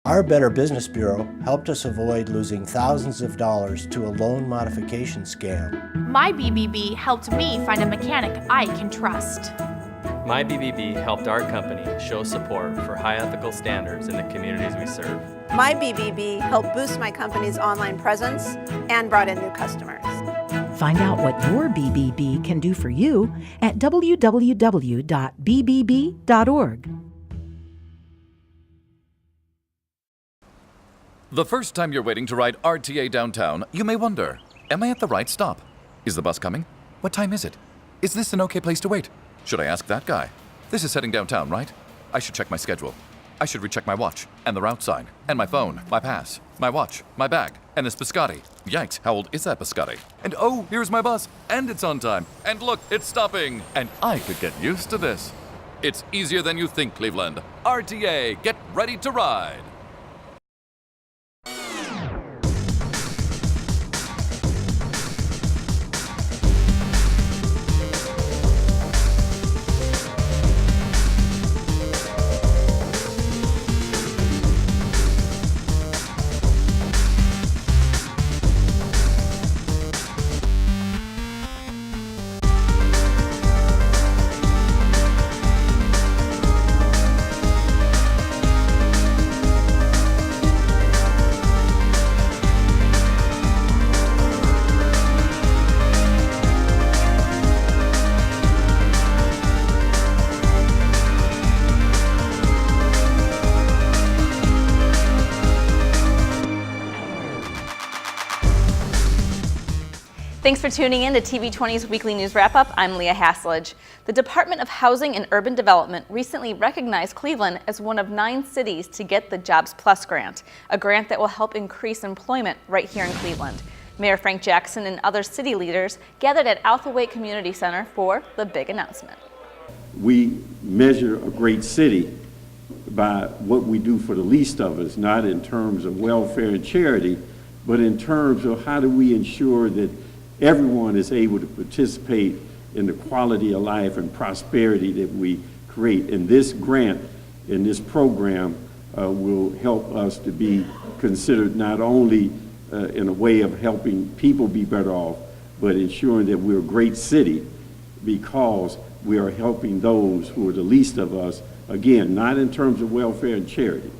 Our Better Business Bureau helped us avoid losing thousands of dollars to a loan modification scam. My BBB helped me find a mechanic I can trust. My BBB helped our company show support for high ethical standards in the communities we serve. My BBB helped boost my company's online presence and brought in new customers. Find out what your BBB can do for you at www.bbb.org. The first time you're waiting to ride RTA downtown, you may wonder, am I at the right stop? Is the bus coming? What time is it? Is this an okay place to wait? Should I ask that guy? This is heading downtown, right? I should check my schedule. I should recheck my watch, and the route sign, and my phone, my pass, my watch, my bag, and this biscotti. Yikes, how old is that biscotti? And oh, here's my bus, and it's on time. And look, it's stopping. And I could get used to this. It's easier than you think, Cleveland. RTA, get ready to ride. Thanks for tuning in to TV20's weekly news wrap-up. I'm Leah Hasselage. The Department of Housing and Urban Development recently recognized Cleveland as one of 9 cities to get the Jobs Plus grant, a grant that will help increase employment right here in Cleveland. Mayor Frank Jackson and other city leaders gathered at Althaway Community Center for the big announcement. We measure a great city by what we do for the least of us, not in terms of welfare and charity, but in terms of how do we ensure that everyone is able to participate in the quality of life and prosperity that we create. And this grant and this program will help us to be considered not only in a way of helping people be better off, but ensuring that we're a great city because we are helping those who are the least of us, again, not in terms of welfare and charity,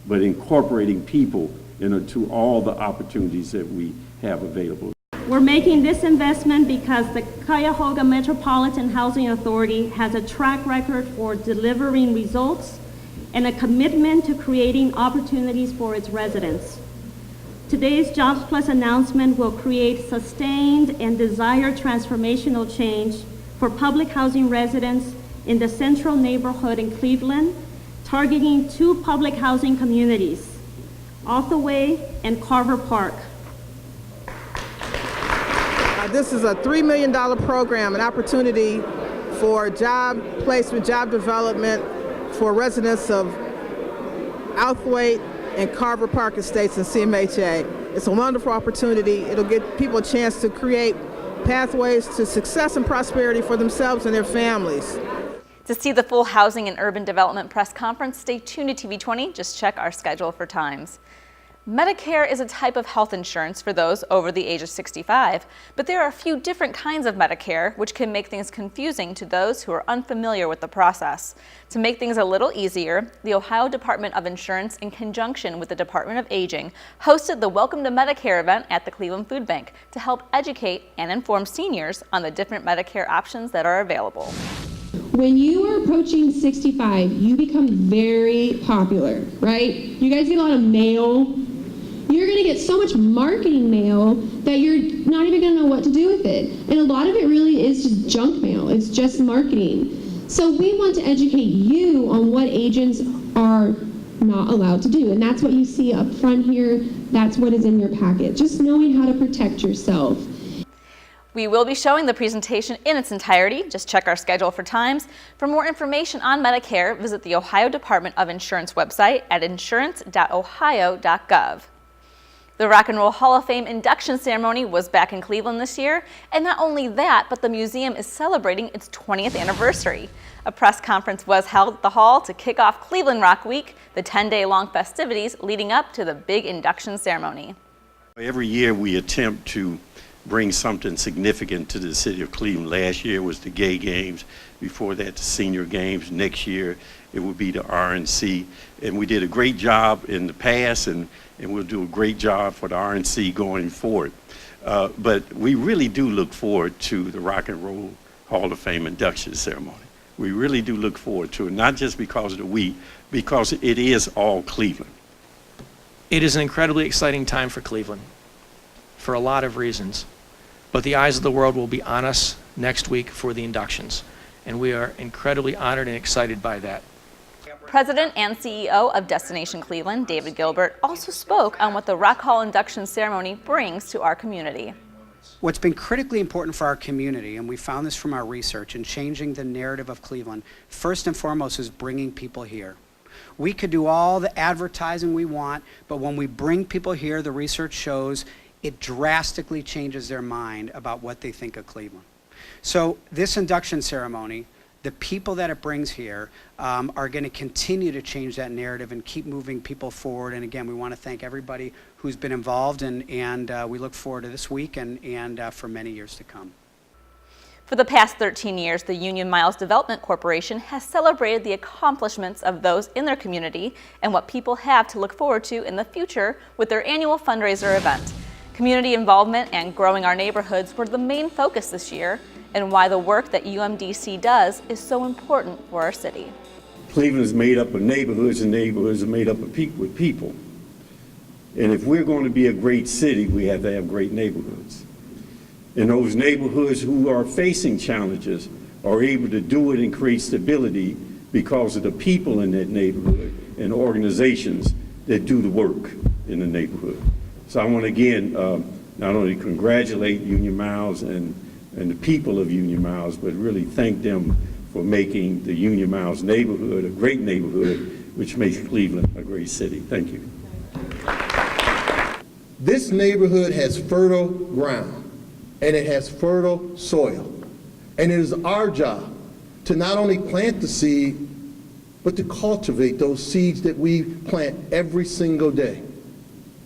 but incorporating people into all the opportunities that we have available. We're making this investment because the Cuyahoga Metropolitan Housing Authority has a track record for delivering results and a commitment to creating opportunities for its residents. Today's Jobs Plus announcement will create sustained and desired transformational change for public housing residents in the central neighborhood in Cleveland, targeting 2 public housing communities, Althaway and Carver Park. This is a $3 million program, an opportunity for job placement, job development for residents of Althaway and Carver Park Estates and CMHA. It's a wonderful opportunity. It'll give people a chance to create pathways to success and prosperity for themselves and their families. To see the full Housing and Urban Development press conference, stay tuned to TV20. Just check our schedule for times. Medicare is a type of health insurance for those over the age of 65, but there are a few different kinds of Medicare which can make things confusing to those who are unfamiliar with the process. To make things a little easier, the Ohio Department of Insurance, in conjunction with the Department of Aging, hosted the Welcome to Medicare event at the Cleveland Food Bank to help educate and inform seniors on the different Medicare options that are available. When you are approaching 65, you become very popular, right? You guys get a lot of mail. You're going to get so much marketing mail that you're not even going to know what to do with it. And a lot of it really is just junk mail. It's just marketing. So we want to educate you on what agents are not allowed to do. And that's what you see up front here. That's what is in your packet. Just knowing how to protect yourself. We will be showing the presentation in its entirety. Just check our schedule for times. For more information on Medicare, visit the Ohio Department of Insurance website at insurance.ohio.gov. The Rock and Roll Hall of Fame induction ceremony was back in Cleveland this year, and not only that, but the museum is celebrating its 20th anniversary. A press conference was held at the hall to kick off Cleveland Rock Week, the 10-day-long festivities leading up to the big induction ceremony. Every year we attempt to bring something significant to the city of Cleveland. Last year was the Gay Games. Before that, the Senior Games. Next year, it will be the RNC. And we did a great job in the past, and we'll do a great job for the RNC going forward. But we really do look forward to the Rock and Roll Hall of Fame induction ceremony. We really do look forward to it, not just because of the week, because it is all Cleveland. It is an incredibly exciting time for Cleveland for a lot of reasons, but the eyes of the world will be on us next week for the inductions, and we are incredibly honored and excited by that. President and CEO of Destination Cleveland, David Gilbert, also spoke on what the Rock Hall induction ceremony brings to our community. What's been critically important for our community, and we found this from our research, in changing the narrative of Cleveland, first and foremost is bringing people here. We could do all the advertising we want, but when we bring people here, the research shows it drastically changes their mind about what they think of Cleveland. So this induction ceremony, the people that it brings here are going to continue to change that narrative and keep moving people forward. And again, we want to thank everybody who's been involved, and we look forward to this week and for many years to come. For the past 13 years, the Union Miles Development Corporation has celebrated the accomplishments of those in their community and what people have to look forward to in the future with their annual fundraiser event. Community involvement and growing our neighborhoods were the main focus this year, and why the work that UMDC does is so important for our city. Cleveland is made up of neighborhoods, and neighborhoods are made up of people. And if we're going to be a great city, we have to have great neighborhoods. And those neighborhoods who are facing challenges are able to do it and create stability because of the people in that neighborhood and organizations that do the work in the neighborhood. So I want to again not only congratulate Union Miles and the people of Union Miles, but really thank them for making the Union Miles neighborhood a great neighborhood, which makes Cleveland a great city. Thank you. This neighborhood has fertile ground, and it has fertile soil. And it is our job to not only plant the seed, but to cultivate those seeds that we plant every single day.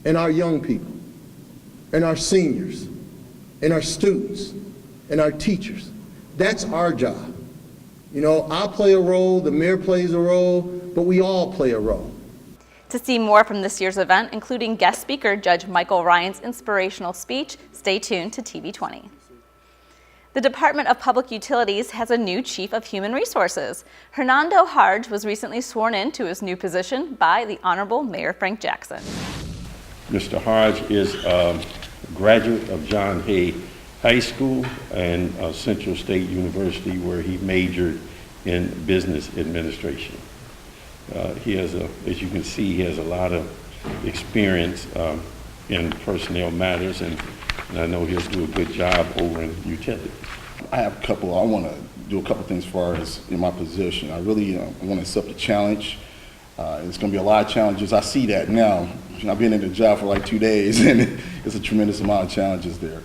And our young people, and our seniors, and our students, and our teachers. That's our job. You know, I play a role, the mayor plays a role, but we all play a role. To see more from this year's event, including guest speaker Judge Michael Ryan's inspirational speech, stay tuned to TV20. The Department of Public Utilities has a new Chief of Human Resources. Hernando Harge was recently sworn in to his new position by the Honorable Mayor Frank Jackson. Mr. Harge is a graduate of John Hay High School and Central State University, where he majored in business administration. He has as you can see, he has a lot of experience in personnel matters, and I know he'll do a good job over in utilities. I have a couple. I want to do a couple things as far as in my position. I really want to accept the challenge. It's going to be a lot of challenges. I see that now. I've been in the job for like 2 days, and it's a tremendous amount of challenges there.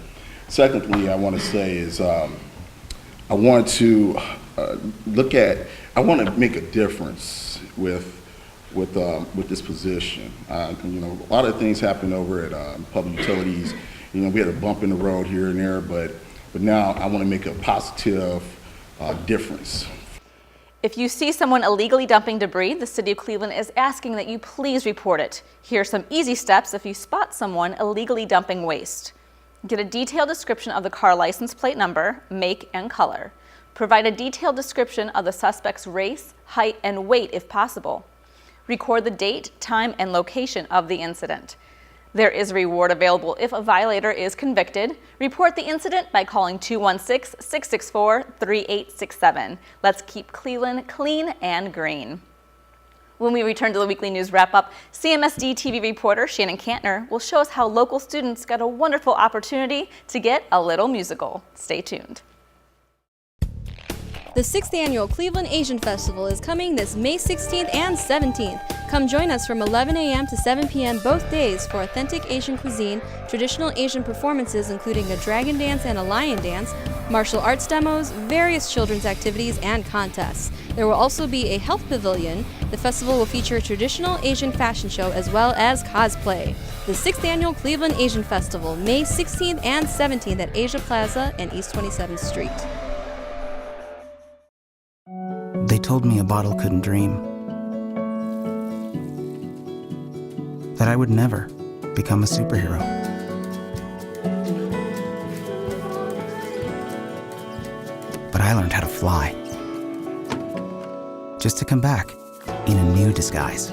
Secondly, I want to say is I want to I want to make a difference with this position. You know, a lot of things happen over at public utilities. You know, we had a bump in the road here and there, but now I want to make a positive difference. If you see someone illegally dumping debris, the City of Cleveland is asking that you please report it. Here are some easy steps if you spot someone illegally dumping waste. Get a detailed description of the car license plate number, make, and color. Provide a detailed description of the suspect's race, height, and weight if possible. Record the date, time, and location of the incident. There is a reward available if a violator is convicted. Report the incident by calling 216-664-3867. Let's keep Cleveland clean and green. When we return to the weekly news wrap-up, CMSD TV reporter Shannon Cantner will show us how local students got a wonderful opportunity to get a little musical. Stay tuned. The 6th Annual Cleveland Asian Festival is coming this May 16th and 17th. Come join us from 11 a.m. to 7 p.m. both days for authentic Asian cuisine, traditional Asian performances including a dragon dance and a lion dance, martial arts demos, various children's activities, and contests. There will also be a health pavilion. The festival will feature a traditional Asian fashion show as well as cosplay. The 6th Annual Cleveland Asian Festival, May 16th and 17th at Asia Plaza and East 27th Street. They told me a bottle couldn't dream. That I would never become a superhero. But I learned how to fly. Just to come back in a new disguise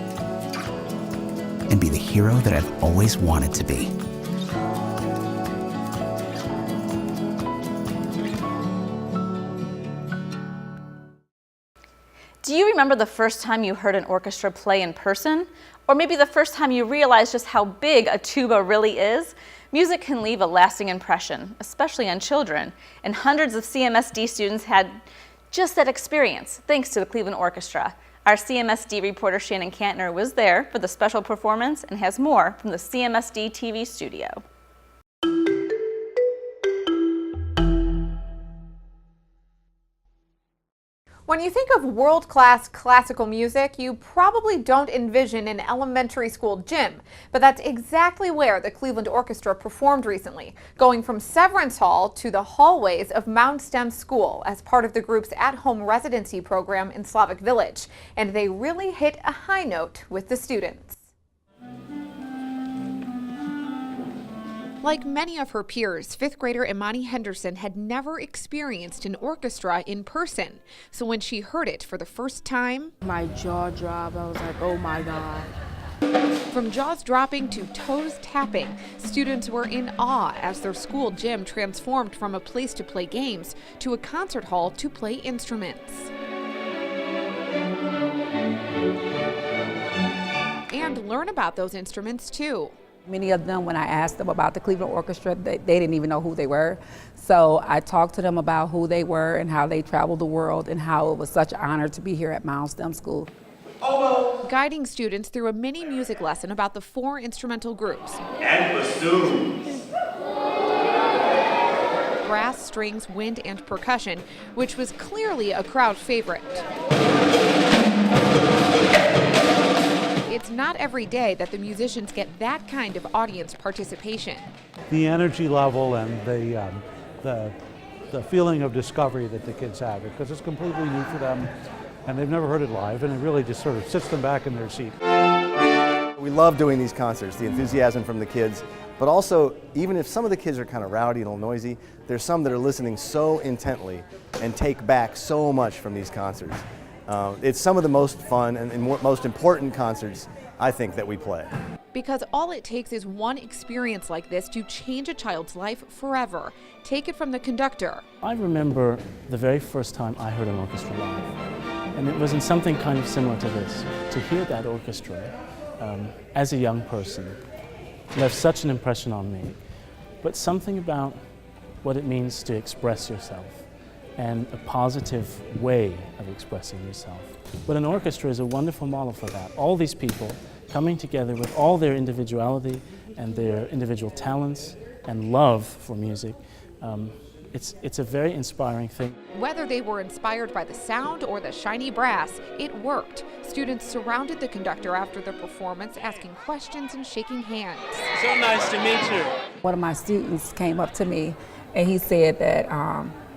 and be the hero that I've always wanted to be. Do you remember the first time you heard an orchestra play in person? Or maybe the first time you realized just how big a tuba really is? Music can leave a lasting impression, especially on children, and hundreds of CMSD students had just that experience, thanks to the Cleveland Orchestra. Our CMSD reporter Shannon Kantner was there for the special performance and has more from the CMSD TV studio. When you think of world-class classical music, you probably don't envision an elementary school gym, but that's exactly where the Cleveland Orchestra performed recently, going from Severance Hall to the hallways of Mount Stem School as part of the group's at-home residency program in Slavic Village, and they really hit a high note with the students. Like many of her peers, 5th grader Imani Henderson had never experienced an orchestra in person. So when she heard it for the first time, my jaw dropped. I was like, oh my God. From jaws dropping to toes tapping, students were in awe as their school gym transformed from a place to play games to a concert hall to play instruments. And learn about those instruments too. Many of them, when I asked them about the Cleveland Orchestra, they didn't even know who they were. So I talked to them about who they were and how they traveled the world and how it was such an honor to be here at Mount Stem School. Guiding students through a mini music lesson about the 4 instrumental groups. And bassoons. Brass, strings, wind, and percussion, which was clearly a crowd favorite. It's not every day that the musicians get that kind of audience participation. The energy level and the feeling of discovery that the kids have, because it's completely new for them and they've never heard it live, and it really just sort of sits them back in their seat. We love doing these concerts, the enthusiasm from the kids, but also even if some of the kids are kind of rowdy and a little noisy, there's some that are listening so intently and take back so much from these concerts. It's some of the most fun and most important concerts, I think, that we play. Because all it takes is one experience like this to change a child's life forever. Take it from the conductor. I remember the very first time I heard an orchestra live, and it was in something kind of similar to this. To hear that orchestra as a young person left such an impression on me, but something about what it means to express yourself and a positive way of expressing yourself. But an orchestra is a wonderful model for that. All these people coming together with all their individuality and their individual talents and love for music. It's a very inspiring thing. Whether they were inspired by the sound or the shiny brass, it worked. Students surrounded the conductor after the performance, asking questions and shaking hands. So nice to meet you. One of my students came up to me and he said that,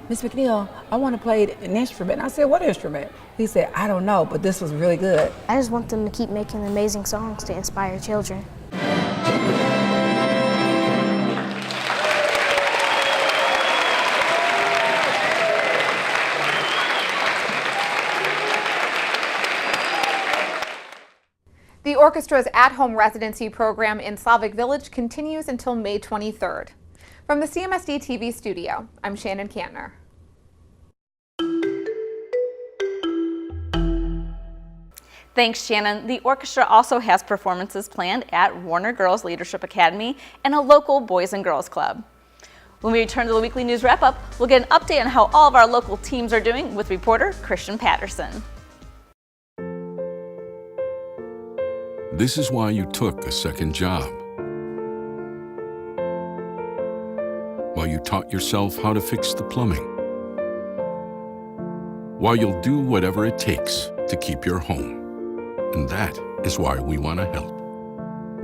Ms. McNeil, I want to play an instrument. And I said, what instrument? He said, I don't know, but this was really good. I just want them to keep making amazing songs to inspire children. The orchestra's at-home residency program in Slavic Village continues until May 23rd. From the CMSD TV studio, I'm Shannon Kantner. Thanks, Shannon. The orchestra also has performances planned at Warner Girls Leadership Academy and a local Boys and Girls Club. When we return to the weekly news wrap-up, we'll get an update on how all of our local teams are doing with reporter Christian Patterson. This is why you took a second job. While you taught yourself how to fix the plumbing. While you'll do whatever it takes to keep your home. And that is why we want to help.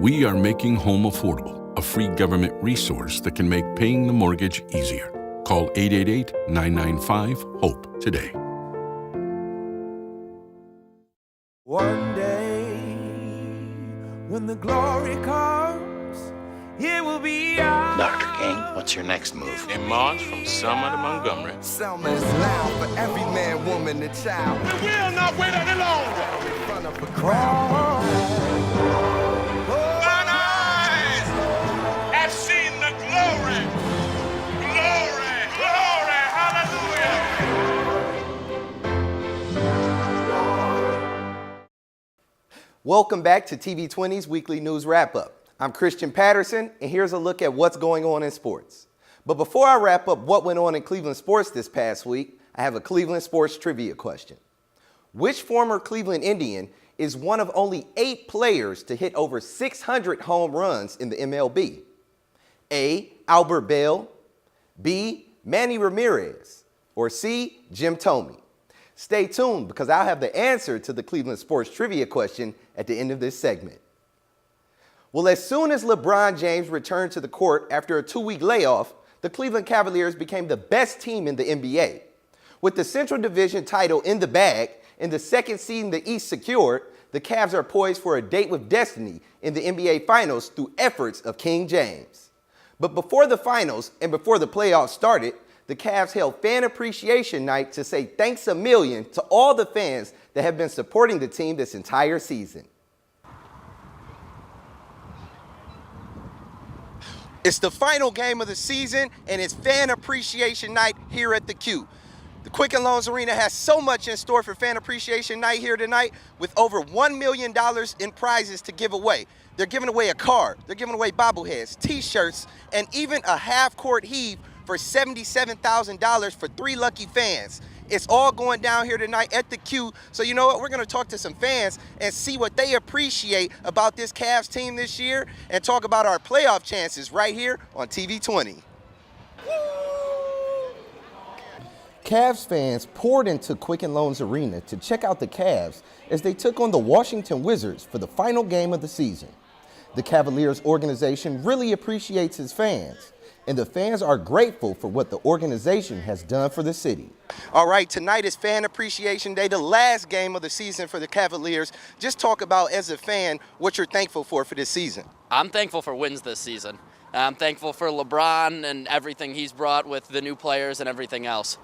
We are making home affordable, a free government resource that can make paying the mortgage easier. Call 888-995-HOPE today. One day, when the glory comes, it will be ours. Dr. King, what's your next move? In March from Selma to Montgomery. Selma is loud for every man, woman, and child. We will not wait any longer. In front of a crowd. Mine eyes have seen the glory. Glory, glory, hallelujah. Welcome back to TV20's Weekly News Wrap-Up. I'm Christian Patterson, and here's a look at what's going on in sports. But before I wrap up what went on in Cleveland sports this past week, I have a Cleveland sports trivia question. Which former Cleveland Indian is one of only 8 players to hit over 600 home runs in the MLB? A. Albert Bell, B. Manny Ramirez, or C. Jim Thome? Stay tuned because I'll have the answer to the Cleveland sports trivia question at the end of this segment. Well, as soon as LeBron James returned to the court after a 2-week layoff, the Cleveland Cavaliers became the best team in the NBA. With the Central Division title in the bag and the second seed in the East secured, the Cavs are poised for a date with destiny in the NBA Finals through efforts of King James. But before the finals and before the playoffs started, the Cavs held Fan Appreciation Night to say thanks a million to all the fans that have been supporting the team this entire season. It's the final game of the season, and it's Fan Appreciation Night here at the Q. The Quicken Loans Arena has so much in store for Fan Appreciation Night here tonight, with over $1 million in prizes to give away. They're giving away a car, they're giving away bobbleheads, t-shirts, and even a half-court heave for $77,000 for 3 lucky fans. It's all going down here tonight at the Q. So you know what? We're going to talk to some fans and see what they appreciate about this Cavs team this year and talk about our playoff chances right here on TV20. Cavs fans poured into Quicken Loans Arena to check out the Cavs as they took on the Washington Wizards for the final game of the season. The Cavaliers organization really appreciates its fans, and the fans are grateful for what the organization has done for the city. All right, tonight is Fan Appreciation Day, the last game of the season for the Cavaliers. Just talk about, as a fan, what you're thankful for this season. I'm thankful for wins this season. I'm thankful for LeBron and everything he's brought with the new players and everything else.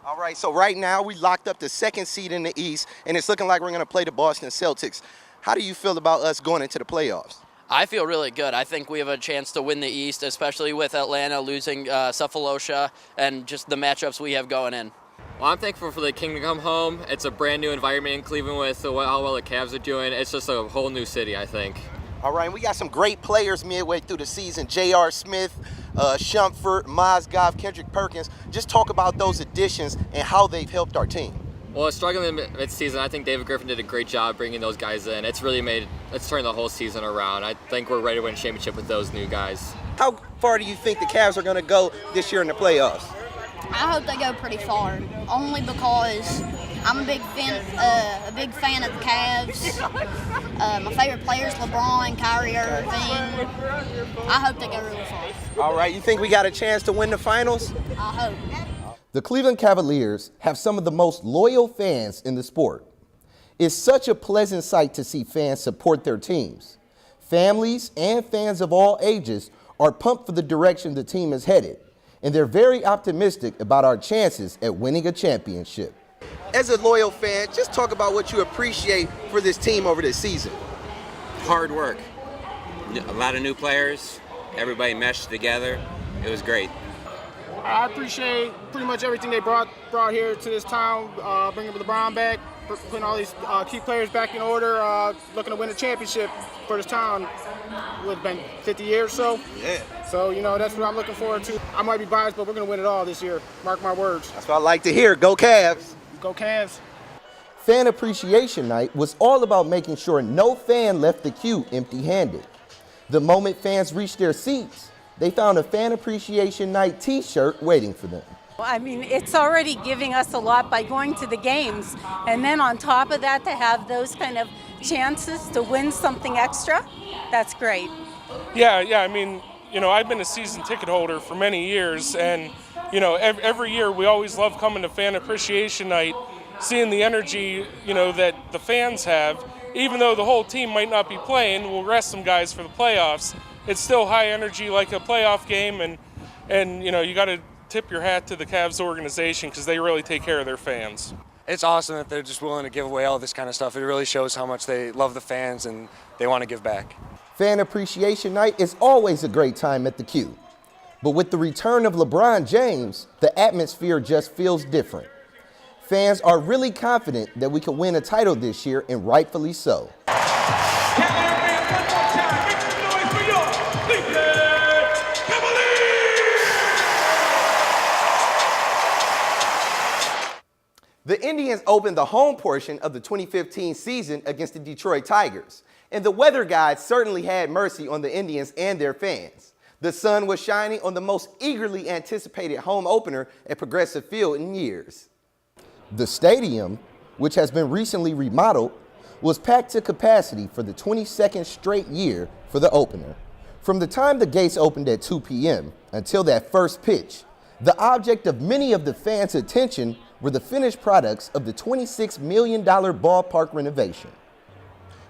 All right, so right now we locked up the second seed in the East, and it's looking like we're going to play the Boston Celtics. How do you feel about us going into the playoffs? I feel really good. I think we have a chance to win the East, especially with Atlanta losing Cephalosha and just the matchups we have going in. Well, I'm thankful for the King to come home. It's a brand new environment in Cleveland with how well the Cavs are doing. It's just a whole new city, I think. All right, we got some great players midway through the season. J.R. Smith, Shumpert, Mozgov, Kendrick Perkins. Just talk about those additions and how they've helped our team. Well, struggling mid-season, I think David Griffin did a great job bringing those guys in. It's turned the whole season around. I think we're ready to win a championship with those new guys. How far do you think the Cavs are going to go this year in the playoffs? I hope they go pretty far, only because I'm a big fan of the Cavs. My favorite players, LeBron, Kyrie Irving. I hope they go really far. All right, you think we got a chance to win the finals? I hope. The Cleveland Cavaliers have some of the most loyal fans in the sport. It's such a pleasant sight to see fans support their teams. Families and fans of all ages are pumped for the direction the team is headed, and they're very optimistic about our chances at winning a championship. As a loyal fan, just talk about what you appreciate for this team over this season. Hard work. A lot of new players. Everybody meshed together. It was great. I appreciate pretty much everything they brought here to this town, bringing LeBron back, putting all these key players back in order, looking to win a championship for this town. Would have been 50 years or so. Yeah. So, you know, that's what I'm looking forward to. I might be biased, but we're going to win it all this year. Mark my words. That's what I like to hear. Go Cavs. Go Cavs. Fan Appreciation Night was all about making sure no fan left the queue empty-handed. The moment fans reached their seats, they found a Fan Appreciation Night t-shirt waiting for them. I mean, it's already giving us a lot by going to the games. And then on top of that, to have those kind of chances to win something extra, that's great. Yeah, I mean, I've been a season ticket holder for many years, and, every year we always love coming to Fan Appreciation Night, seeing the energy, that the fans have. Even though the whole team might not be playing, we'll rest some guys for the playoffs. It's still high energy like a playoff game, and you got to tip your hat to the Cavs organization because they really take care of their fans. It's awesome that they're just willing to give away all this kind of stuff. It really shows how much they love the fans and they want to give back. Fan Appreciation Night is always a great time at the Q. But with the return of LeBron James, the atmosphere just feels different. Fans are really confident that we could win a title this year, and rightfully so. The Indians opened the home portion of the 2015 season against the Detroit Tigers, and the weather guide certainly had mercy on the Indians and their fans. The sun was shining on the most eagerly anticipated home opener at Progressive Field in years. The stadium, which has been recently remodeled, was packed to capacity for the 22nd straight year for the opener. From the time the gates opened at 2 p.m. until that first pitch, the object of many of the fans' attention were the finished products of the $26 million ballpark renovation.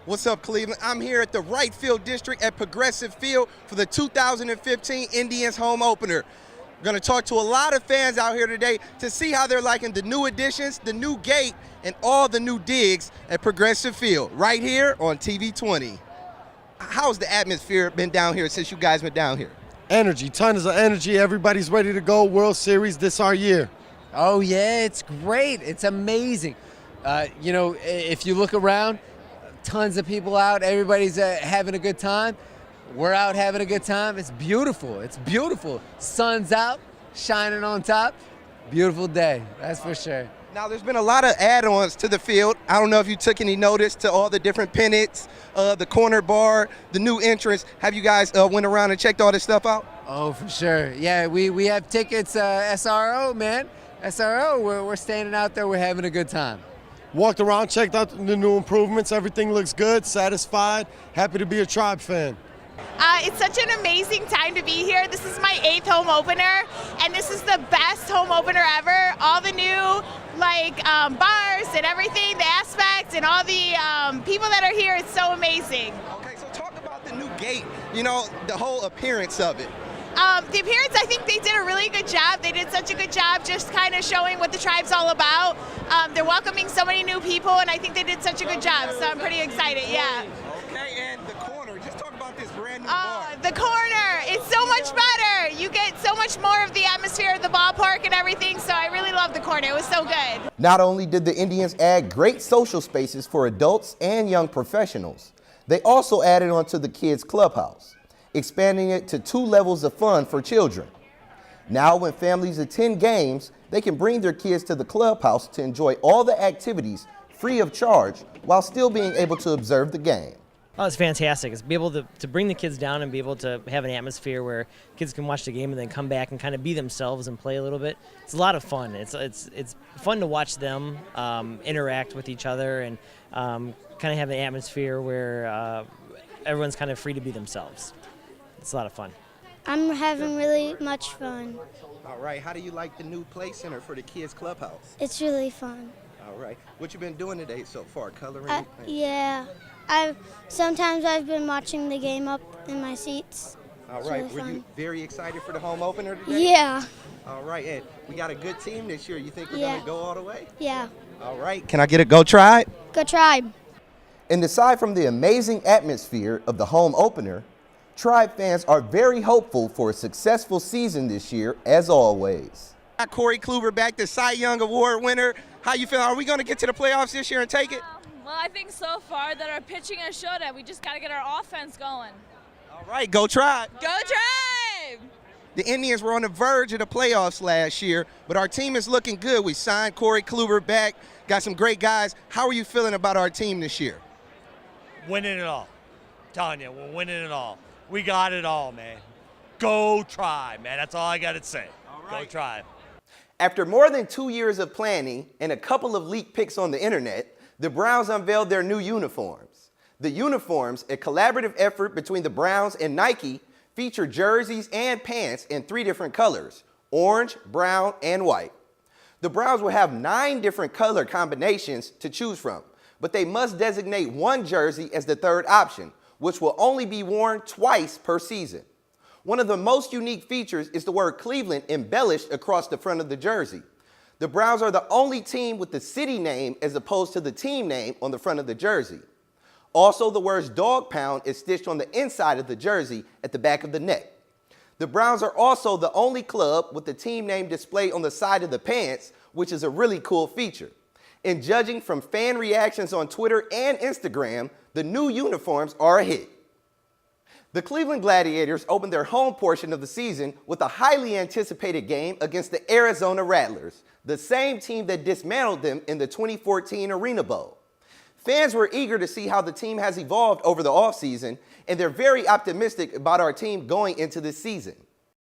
What's up, Cleveland? I'm here at the right field district at Progressive Field for the 2015 Indians home opener. We're going to talk to a lot of fans out here today to see how they're liking the new additions, the new gate, and all the new digs at Progressive Field, right here on TV20. How's the atmosphere been down here since you guys went down here? Energy, tons of energy. Everybody's ready to go. World Series, this our year. Oh, yeah, it's great. It's amazing. If you look around, tons of people out. Everybody's having a good time. We're out having a good time. It's beautiful. It's beautiful. Sun's out, shining on top. Beautiful day, that's for sure. Now, there's been a lot of add-ons to the field. I don't know if you took any notice to all the different pennants, the corner bar, the new entrance. Have you guys went around and checked all this stuff out? Oh, for sure. Yeah, we have tickets, SRO, man. SRO, we're standing out there. We're having a good time. Walked around, checked out the new improvements. Everything looks good, satisfied, happy to be a Tribe fan. It's such an amazing time to be here. This is my 8th home opener, and this is the best home opener ever. All the new bars and everything, the aspects, and all the people that are here. It's so amazing. Okay, so talk about the new gate, the whole appearance of it. The appearance, I think they did a really good job. They did such a good job just kind of showing what the Tribe's all about. They're welcoming so many new people, and I think they did such a good job, so I'm pretty excited, yeah. Okay, and the corner, just talk about this brand new bar. The corner, it's so much better. You get so much more of the atmosphere of the ballpark and everything, so I really love the corner. It was so good. Not only did the Indians add great social spaces for adults and young professionals, they also added on to the kids' clubhouse, expanding it to 2 levels of fun for children. Now when families attend games, they can bring their kids to the clubhouse to enjoy all the activities free of charge while still being able to observe the game. Oh, it's fantastic. It's be able to bring the kids down and be able to have an atmosphere where kids can watch the game and then come back and kind of be themselves and play a little bit. It's a lot of fun. It's fun to watch them interact with each other and kind of have an atmosphere where everyone's kind of free to be themselves. It's a lot of fun. I'm having really much fun. All right, how do you like the new play center for the kids' clubhouse? It's really fun. All right, what you been doing today so far, coloring? Yeah, sometimes I've been watching the game up in my seats. All It's right, really were fun. you very excited for the home opener today? Yeah. All right, and we got a good team this year. You think we're Yeah. gonna go all the way? Yeah. All right, can I get a go Tribe? Go Tribe. And aside from the amazing atmosphere of the home opener, Tribe fans are very hopeful for a successful season this year, as always. Got Corey Kluber back, the Cy Young Award winner. How you feeling? Are we going to get to the playoffs this year and take it? Well, I think so far that our pitching has showed it. We just got to get our offense going. All right, go Tribe. Go Tribe! The Indians were on the verge of the playoffs last year, but our team is looking good. We signed Corey Kluber back, got some great guys. How are you feeling about our team this year? Winning it all. I'm telling you, we're winning it all. We got it all, man. Go try, man. That's all I got to say. Go try. After more than 2 years of planning and a couple of leaked pics on the internet, the Browns unveiled their new uniforms. The uniforms, a collaborative effort between the Browns and Nike, feature jerseys and pants in 3 different colors: orange, brown, and white. The Browns will have 9 different color combinations to choose from, but they must designate one jersey as the third option, which will only be worn twice per season. One of the most unique features is the word Cleveland embellished across the front of the jersey. The Browns are the only team with the city name as opposed to the team name on the front of the jersey. Also, the words Dog Pound is stitched on the inside of the jersey at the back of the neck. The Browns are also the only club with the team name displayed on the side of the pants, which is a really cool feature. And judging from fan reactions on Twitter and Instagram, the new uniforms are a hit. The Cleveland Gladiators opened their home portion of the season with a highly anticipated game against the Arizona Rattlers, the same team that dismantled them in the 2014 Arena Bowl. Fans were eager to see how the team has evolved over the offseason, and they're very optimistic about our team going into this season.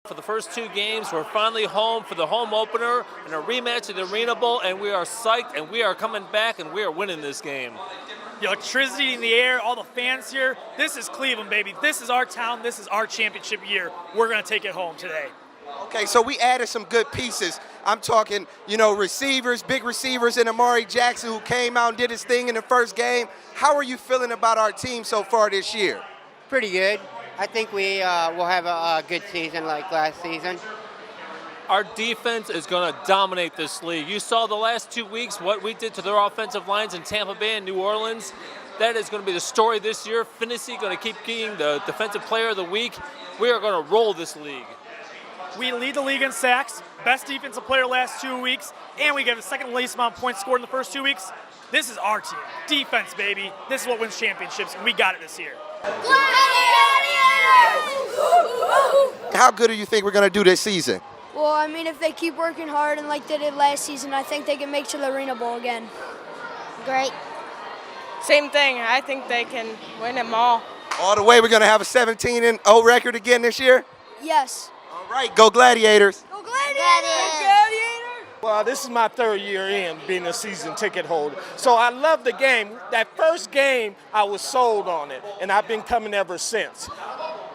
For the first 2 games, we're finally home for the home opener and a rematch of the Arena Bowl, and we are psyched, and we are coming back, and we are winning this game. The electricity in the air, all the fans here. This is Cleveland, baby. This is our town. This is our championship year. We're going to take it home today. Okay, so we added some good pieces. I'm talking, receivers, big receivers, and Amari Jackson, who came out and did his thing in the first game. How are you feeling about our team so far this year? Pretty good. I think we will have a good season like last season. Our defense is going to dominate this league. You saw the last 2 weeks what we did to their offensive lines in Tampa Bay and New Orleans. That is going to be the story this year. Finney going to keep being the defensive player of the week. We are going to roll this league. We lead the league in sacks, best defensive player last 2 weeks, and we get the second least amount of points scored in the first 2 weeks. This is our team. Defense, baby. This is what wins championships, and we got it this year. How good do you think we're going to do this season? Well, I mean, if they keep working hard and like they did last season, I think they can make to the Arena Bowl again. Great. Same thing. I think they can win them all. All the way, we're going to have a 17-0 record again this year? Yes. All right, go Gladiators. Go Gladiators! Well, this is my 3rd year in being a season ticket holder. So I love the game. That first game, I was sold on it, and I've been coming ever since.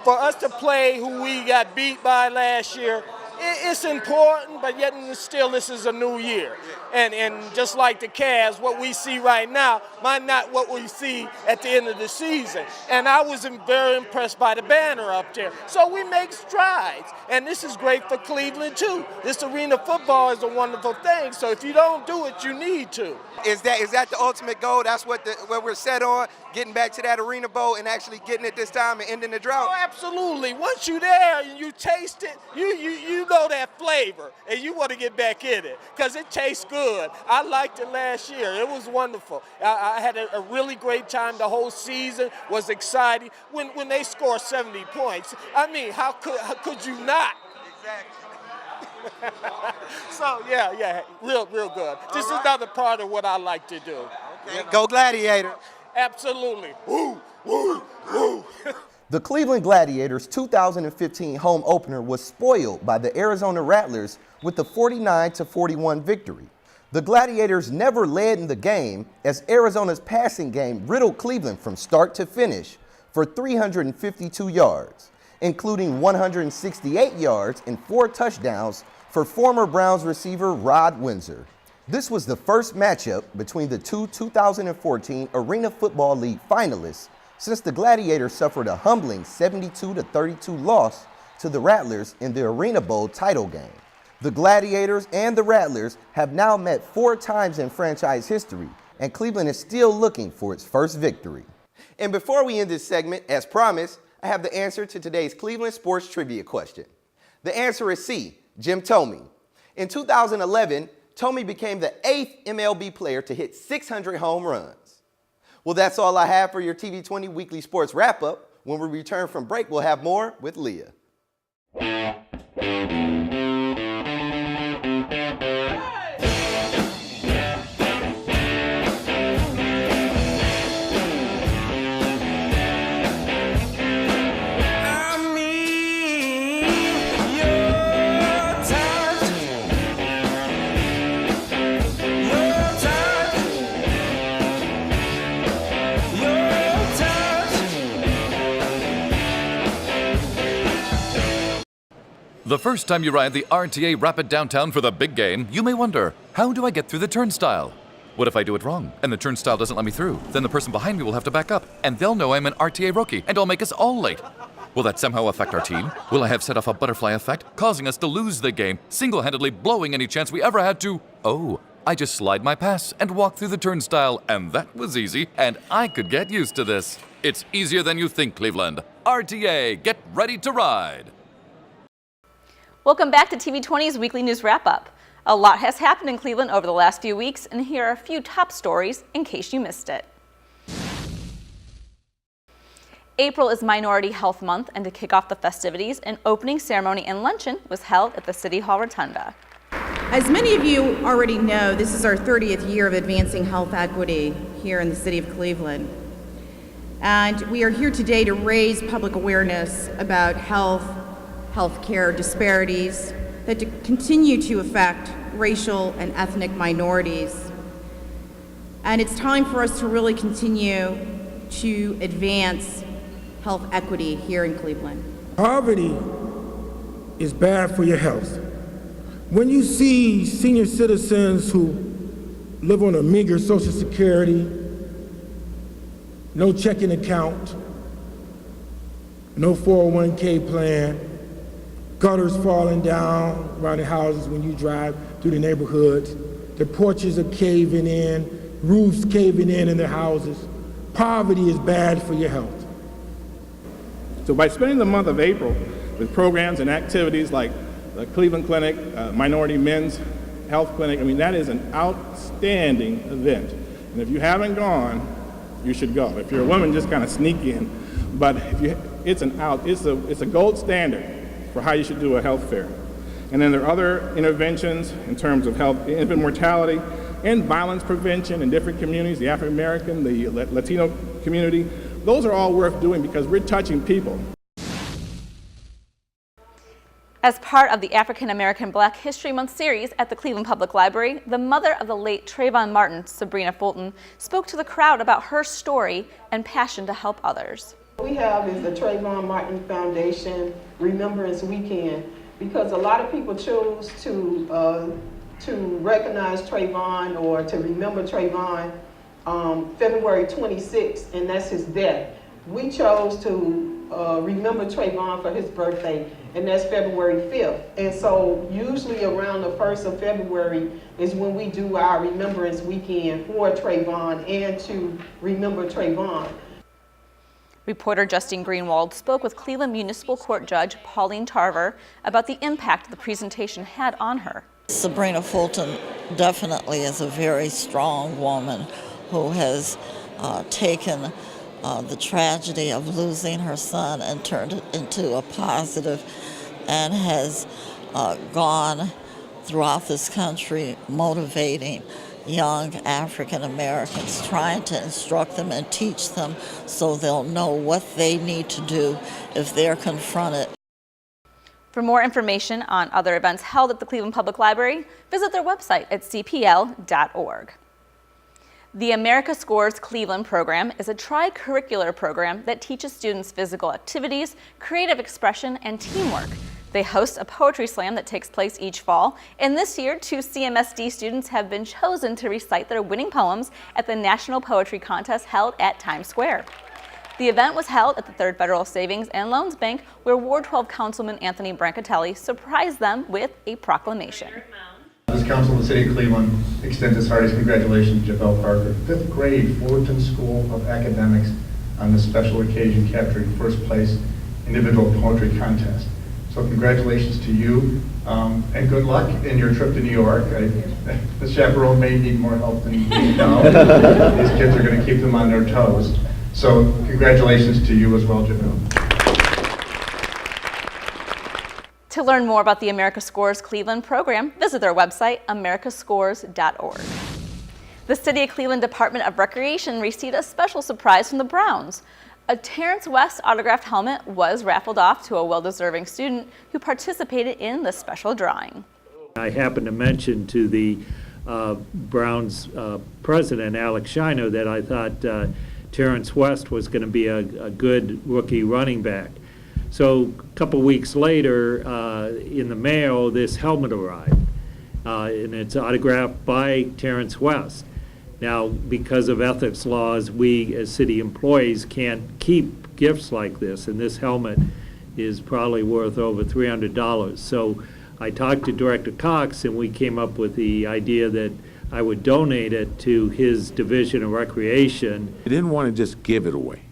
For us to play who we got beat by last year, it's important, but yet still this is a new year. And just like the Cavs, what we see right now might not what we see at the end of the season. And I was very impressed by the banner up there. So we make strides. And this is great for Cleveland, too. This arena football is a wonderful thing. So if you don't do it, you need to. Is that the ultimate goal? That's what we're set on, getting back to that Arena Bowl and actually getting it this time and ending the drought? Oh, absolutely. Once you're there and you taste it, you know that flavor, and you want to get back in it because it tastes good. I liked it last year. It was wonderful. I had a really great time. The whole season was exciting. When they score 70 points, I mean, how could you not? Exactly. So, yeah, real good. This is another part of what I like to do. Okay. Go Gladiators. Absolutely. Woo, woo, woo. The Cleveland Gladiators' 2015 home opener was spoiled by the Arizona Rattlers with a 49-41 victory. The Gladiators never led in the game as Arizona's passing game riddled Cleveland from start to finish for 352 yards, including 168 yards and 4 touchdowns for former Browns receiver Rod Windsor. This was the first matchup between the two 2014 Arena Football League finalists since the Gladiators suffered a humbling 72-32 loss to the Rattlers in the Arena Bowl title game. The Gladiators and the Rattlers have now met 4 times in franchise history, and Cleveland is still looking for its first victory. And before we end this segment, as promised, I have the answer to today's Cleveland sports trivia question. The answer is C, Jim Thome. In 2011, Thome became the 8th MLB player to hit 600 home runs. Well, that's all I have for your TV20 Weekly Sports Wrap-Up. When we return from break, we'll have more with Leah. The first time you ride the RTA Rapid downtown for the big game, you may wonder, how do I get through the turnstile? What if I do it wrong and the turnstile doesn't let me through? Then the person behind me will have to back up, and they'll know I'm an RTA rookie, and I'll make us all late. Will that somehow affect our team? Will I have set off a butterfly effect, causing us to lose the game, single-handedly blowing any chance we ever had to? Oh, I just slide my pass and walk through the turnstile, and that was easy, and I could get used to this. It's easier than you think, Cleveland. RTA, get ready to ride. Welcome back to TV20's Weekly News Wrap-Up. A lot has happened in Cleveland over the last few weeks, and here are a few top stories in case you missed it. April is Minority Health Month, and to kick off the festivities, an opening ceremony and luncheon was held at the City Hall Rotunda. As many of you already know, this is our 30th year of advancing health equity here in the city of Cleveland. And we are here today to raise public awareness about healthcare disparities that continue to affect racial and ethnic minorities. And it's time for us to really continue to advance health equity here in Cleveland. Poverty is bad for your health. When you see senior citizens who live on a meager Social Security, no checking account, no 401k plan, gutters falling down around the houses when you drive through the neighborhoods, the porches are caving in, roofs caving in their houses. Poverty is bad for your health. So by spending the month of April with programs and activities like the Cleveland Clinic, Minority Men's Health Clinic, I mean, that is an outstanding event. And if you haven't gone, you should go. If you're a woman, just kind of sneak in. But it's a gold standard for how you should do a health fair. And then there are other interventions in terms of health, infant mortality, and violence prevention in different communities, the African American, the Latino community. Those are all worth doing because we're touching people. As part of the African American Black History Month series at the Cleveland Public Library, the mother of the late Trayvon Martin, Sabrina Fulton, spoke to the crowd about her story and passion to help others. What we have is the Trayvon Martin Foundation Remembrance Weekend, because a lot of people choose to recognize Trayvon or to remember Trayvon February 26th, and that's his death. We chose to remember Trayvon for his birthday, and that's February 5th. And so usually around the 1st of February is when we do our Remembrance Weekend for Trayvon and to remember Trayvon. Reporter Justine Greenwald spoke with Cleveland Municipal Court Judge Pauline Tarver about the impact the presentation had on her. Sabrina Fulton definitely is a very strong woman who has taken the tragedy of losing her son and turned it into a positive, and has gone throughout this country motivating young African Americans, trying to instruct them and teach them so they'll know what they need to do if they're confronted. For more information on other events held at the Cleveland Public Library, visit their website at cpl.org. The America Scores Cleveland program is a tri-curricular program that teaches students physical activities, creative expression, and teamwork. They host a poetry slam that takes place each fall, and this year 2 CMSD students have been chosen to recite their winning poems at the National Poetry Contest held at Times Square. The event was held at the 3rd Federal Savings and Loans Bank, where Ward 12 Councilman Anthony Brancatelli surprised them with a proclamation. This council of the city of Cleveland extends its heartiest congratulations to Jabel Parker, 5th grade Fullerton School of Academics, on this special occasion capturing first place individual poetry contest. So congratulations to you, and good luck in your trip to New York. The chaperone may need more help than you know. These kids are going to keep them on their toes. So congratulations to you as well, Jabel. To learn more about the America Scores Cleveland program, visit their website, americascores.org. The City of Cleveland Department of Recreation received a special surprise from the Browns. A Terrence West autographed helmet was raffled off to a well-deserving student who participated in the special drawing. I happened to mention to the Browns president, Alex Shino, that I thought Terrence West was going to be a good rookie running back. So a couple weeks later, in the mail, this helmet arrived, and it's autographed by Terrence West. Now, because of ethics laws, we as city employees can't keep gifts like this, and this helmet is probably worth over $300. So I talked to Director Cox, and we came up with the idea that I would donate it to his division of recreation. We didn't want to just give it away.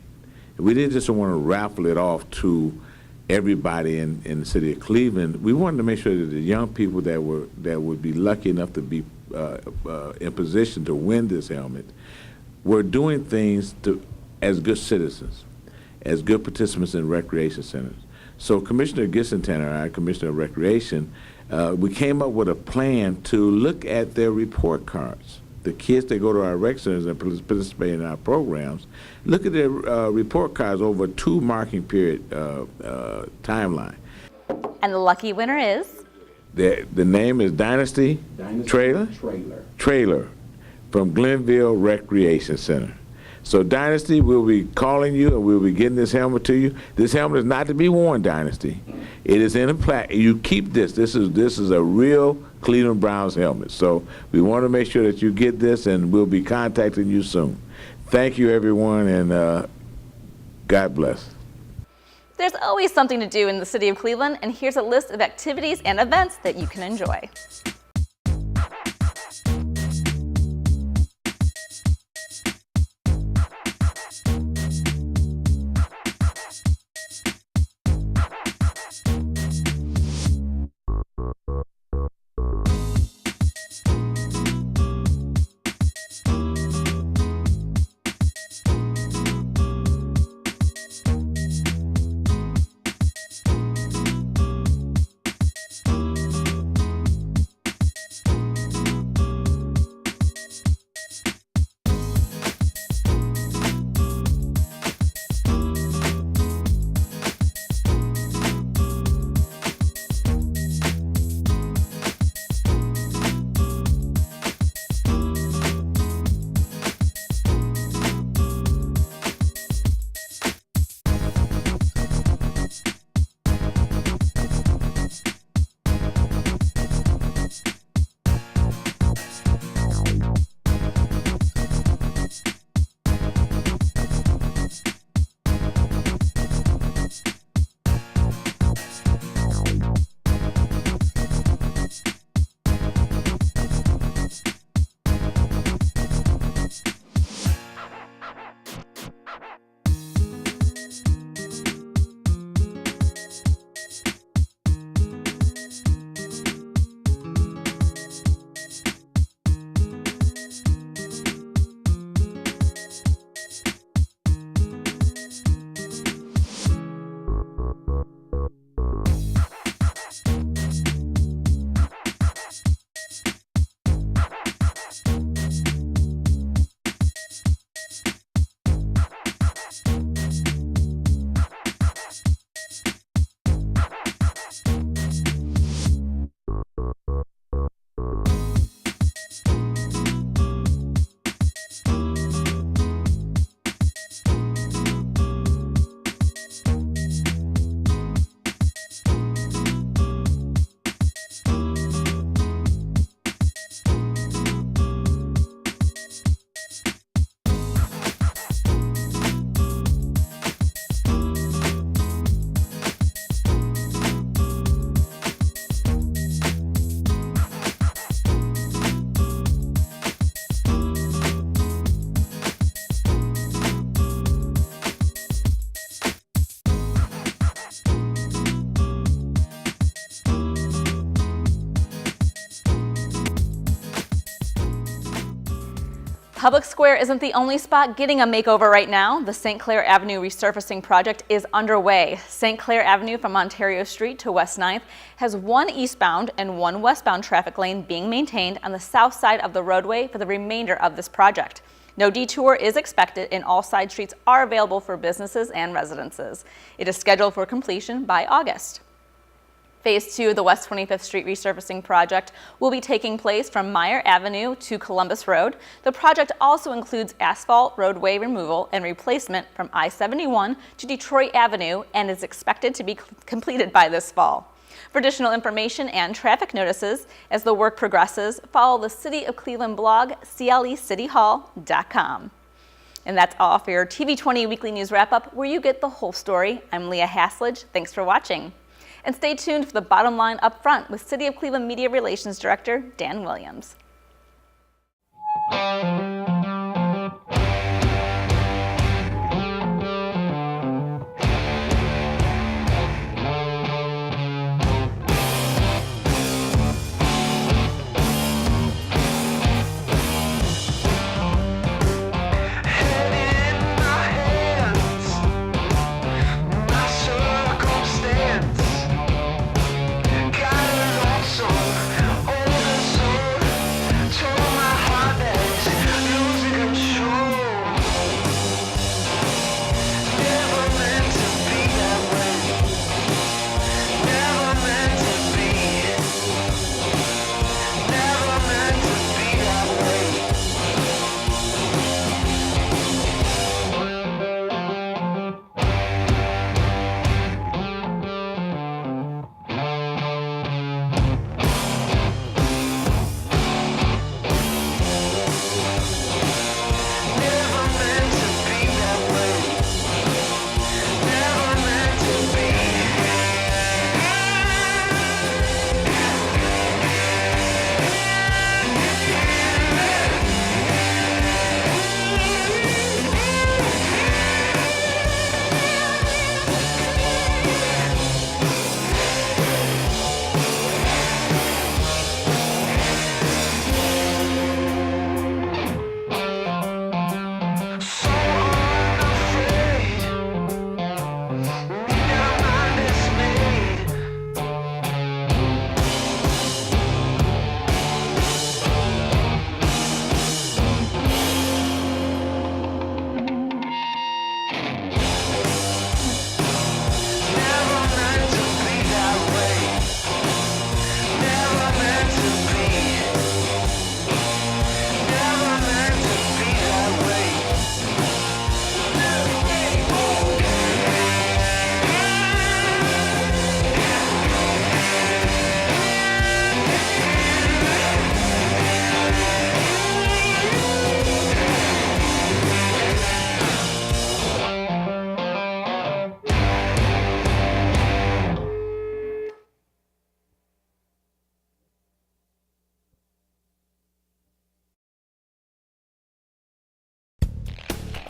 We didn't just want to raffle it off to everybody in the city of Cleveland. We wanted to make sure that the young people that would be lucky enough to be in position to win this helmet were doing things as good citizens, as good participants in recreation centers. So Commissioner Gissentanner, our Commissioner of Recreation, we came up with a plan to look at their report cards. The kids that go to our rec centers and participate in our programs, look at their report cards over a 2 marking period timeline. And the lucky winner is? The name is Dynasty Trailer from Glenville Recreation Center. So Dynasty, we'll be calling you and we'll be getting this helmet to you. This helmet is not to be worn, Dynasty. It is in a plaque. You keep this. This is a real Cleveland Browns helmet. So we want to make sure that you get this, and we'll be contacting you soon. Thank you, everyone, and God bless. There's always something to do in the city of Cleveland, and here's a list of activities and events that you can enjoy. Public Square isn't the only spot getting a makeover right now. The St. Clair Avenue resurfacing project is underway. St. Clair Avenue from Ontario Street to West 9th has one eastbound and one westbound traffic lane being maintained on the south side of the roadway for the remainder of this project. No detour is expected and all side streets are available for businesses and residences. It is scheduled for completion by August. Phase 2 of the West 25th Street resurfacing project will be taking place from Meyer Avenue to Columbus Road. The project also includes asphalt roadway removal and replacement from I-71 to Detroit Avenue and is expected to be completed by this fall. For additional information and traffic notices as the work progresses, follow the City of Cleveland blog, clecityhall.com. And that's all for your TV20 Weekly News Wrap-Up, where you get the whole story. I'm Leah Haslage. Thanks for watching. And stay tuned for the bottom line up front with City of Cleveland Media Relations Director Dan Williams.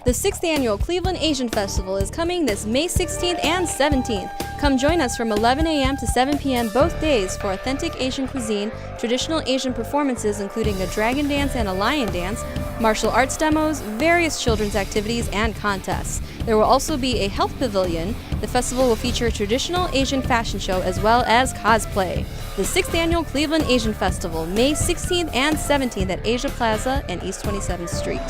The 6th Annual Cleveland Asian Festival is coming this May 16th and 17th. Come join us from 11 a.m. to 7 p.m. both days for authentic Asian cuisine, traditional Asian performances including a dragon dance and a lion dance, martial arts demos, various children's activities, and contests. There will also be a health pavilion. The festival will feature a traditional Asian fashion show as well as cosplay. The 6th Annual Cleveland Asian Festival, May 16th and 17th at Asia Plaza and East 27th Street.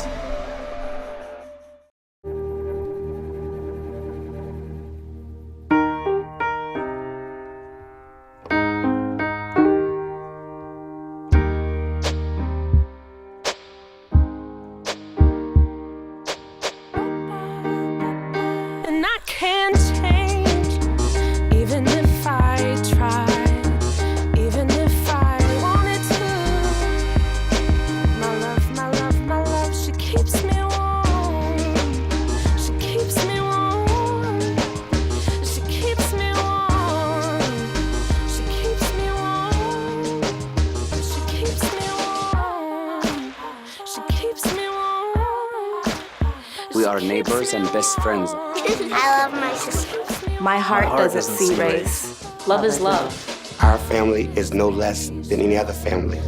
We are neighbors and best friends. I love my sister. My heart doesn't see race. Love is love. Our family is no less than any other family.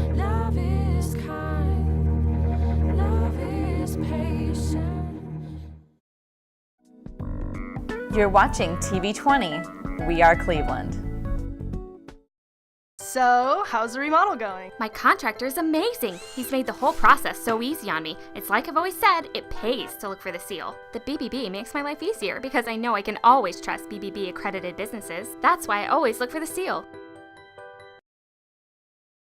You're watching TV20. We are Cleveland. So, how's the remodel going? My contractor is amazing. He's made the whole process so easy on me. It's like I've always said, it pays to look for the seal. The BBB makes my life easier because I know I can always trust BBB accredited businesses. That's why I always look for the seal.